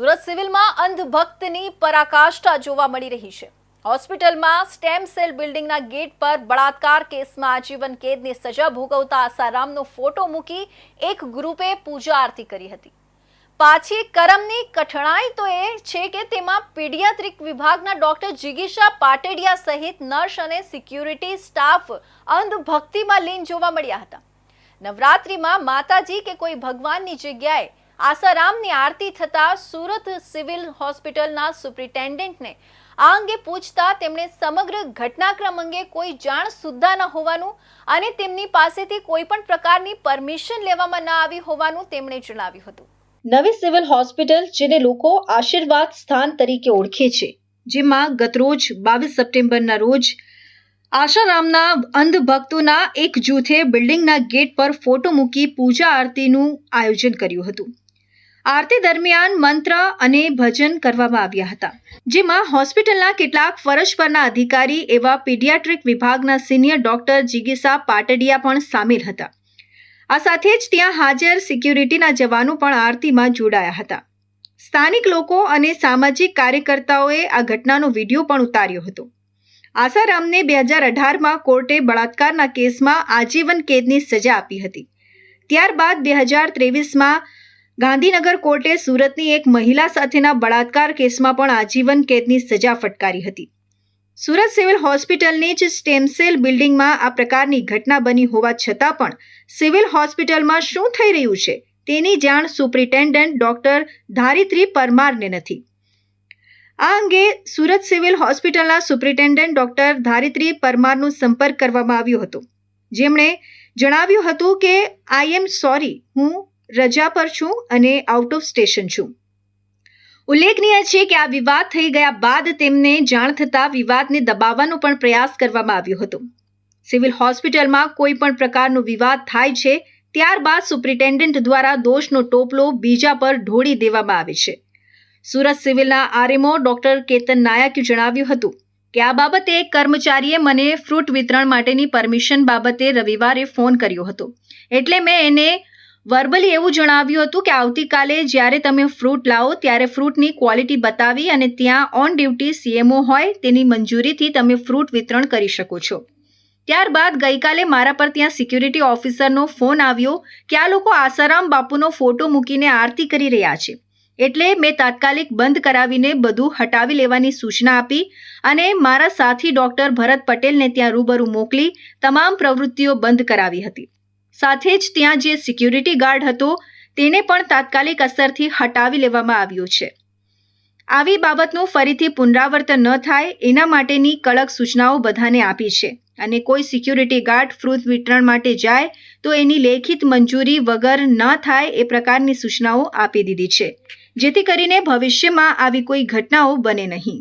સુરત સિવિલમાં અંધભક્તની પરાકાષ્ઠા જોવા મળી રહી છે। હોસ્પિટલમાં સ્ટેમ સેલ બિલ્ડિંગના ગેટ પર બળાત્કાર કેસમાં આજીવન કેદની સજા ભોગવતા આસારામનો ફોટો મૂકી એક ગ્રુપે પૂજા આરતી કરી હતી। પાછી કરમની કઠણાઈ તો એ છે કે તેમાં પીડિયાટ્રિક વિભાગના ડોક્ટર જિગીશા પાટડિયા સહિત નર્સ અને સિક્યુરિટી સ્ટાફ અંધભક્તિમાં લીન જોવા મળ્યા હતા। નવરાત્રિમાં માતાજી કે કોઈ ભગવાનની જગ્યાએ આસારામની આરતી થતા સુરત સિવિલ હોસ્પિટલના સુપ્રિન્ટેન્ડન્ટને આ અંગે પૂછતા તેમણે સમગ્ર ઘટનાક્રમ અંગે કોઈ જાણ સુદ્ધા ન હોવાનું અને તેમની પાસેથી કોઈ પણ પ્રકારની પરમિશન લેવામાં ન આવી હોવાનું તેમણે જણાવ્યું હતું। નવી સિવિલ હોસ્પિટલ જેને લોકો આશીર્વાદ સ્થાન તરીકે ઓળખે છે, જેમાં ગતરોજ 22 સપ્ટેમ્બરના રોજ આસારામના અંધભક્તોના એક જૂથે બિલ્ડિંગના ગેટ પર ફોટો મૂકી પૂજા આરતીનું આયોજન કર્યું હતું। આરતી દરમિયાન મંત્ર અને ભજન કરવામાં આવ્યા હતા, જેમાં હોસ્પિટલના કેટલાક ફરજ પરના અધિકારી એવા પીડિયાટ્રિક વિભાગના સિનિયર ડોક્ટર જિગીશા પાટડિયા પણ સામેલ હતા। આ સાથે જ ત્યાં હાજર સિક્યુરિટીના જવાનો પણ આરતીમાં જોડાયા હતા। સ્થાનિક લોકો અને સામાજિક કાર્યકર્તાઓએ આ ઘટનાનો વિડીયો પણ ઉતાર્યો હતો। આસારામને 2018માં કોર્ટે બળાત્કારના કેસમાં આજીવન કેદની સજા આપી હતી। ત્યારબાદ 2023માં ગાંધીનગર કોર્ટે સુરતની એક મહિલા સાથેના બળાત્કાર કેસમાં પણ આજીવન કેદની સજા ફટકારી હતી। સુરત સિવિલ હોસ્પિટલની જ સ્ટેમ સેલ બિલ્ડિંગમાં આ પ્રકારની ઘટના બની હોવા છતાં પણ સિવિલ હોસ્પિટલમાં શું થઈ રહ્યું છે તેની જાણ સુપ્રિન્ટેન્ડન્ટ ડોક્ટર ધારિત્રી પરમારને નથી। આ અંગે સુરત સિવિલ હોસ્પિટલના સુપ્રિન્ટેન્ડન્ટ ડોક્ટર ધારિત્રી પરમારનો સંપર્ક કરવામાં આવ્યો હતો, જેમણે જણાવ્યું હતું કે આઈ એમ સોરી, હું રજા પર છું અને આઉટ ઓફ સ્ટેશન છું। ઉલ્લેખનીય છે કે આ વિવાદ થઈ ગયા બાદ તેમને જાણ થતાં વિવાદને દબાવવાનો પણ પ્રયાસ કરવામાં આવ્યો હતો। સિવિલ હોસ્પિટલમાં કોઈ પણ પ્રકારનો વિવાદ થાય છે ત્યારબાદ સુપ્રિન્ટેન્ડન્ટ દ્વારા દોષનો ટોપલો બીજા પર ઢોળી દેવામાં આવે છે। સુરત સિવિલના આરએમઓ ડોક્ટર કેતન નાયકે જણાવ્યું હતું કે આ બાબતે એક કર્મચારીએ મને ફ્રૂટ વિતરણ માટેની પરમિશન બાબતે રવિવારે ફોન કર્યો હતો, એટલે મેં એને વર્બલી એવું જણાવ્યું હતું કે આવતીકાલે જ્યારે તમે ફ્રૂટ લાવો ત્યારે ફ્રૂટની ક્વોલિટી બતાવી અને ત્યાં ઓન ડ્યુટી સીએમઓ હોય તેની મંજૂરીથી તમે ફ્રૂટ વિતરણ કરી શકો છો। ત્યારબાદ ગઈકાલે મારા પર ત્યાં સિક્યુરિટી ઓફિસરનો ફોન આવ્યો કે આ લોકો આસારામ બાપુનો ફોટો મૂકીને આરતી કરી રહ્યા છે, એટલે મેં તાત્કાલિક બંધ કરાવીને બધું હટાવી લેવાની સૂચના આપી અને મારા સાથી ડોક્ટર ભરત પટેલને ત્યાં રૂબરૂ મોકલી તમામ પ્રવૃત્તિઓ બંધ કરાવી હતી। સાથે જ ત્યાં જે સિક્યુરિટી ગાર્ડ હતો તેને પણ તાત્કાલિક અસરથી હટાવી લેવામાં આવ્યો છે। આવી બાબતનું ફરીથી પુનરાવર્તન ન થાય એના માટેની કડક સૂચનાઓ બધાને આપી છે અને કોઈ સિક્યુરિટી ગાર્ડ ફ્રૂટ વિતરણ માટે જાય તો એની લેખિત મંજૂરી વગર ન થાય એ પ્રકારની સૂચનાઓ આપી દીધી છે, જેથી કરીને ભવિષ્યમાં આવી કોઈ ઘટનાઓ બને નહીં।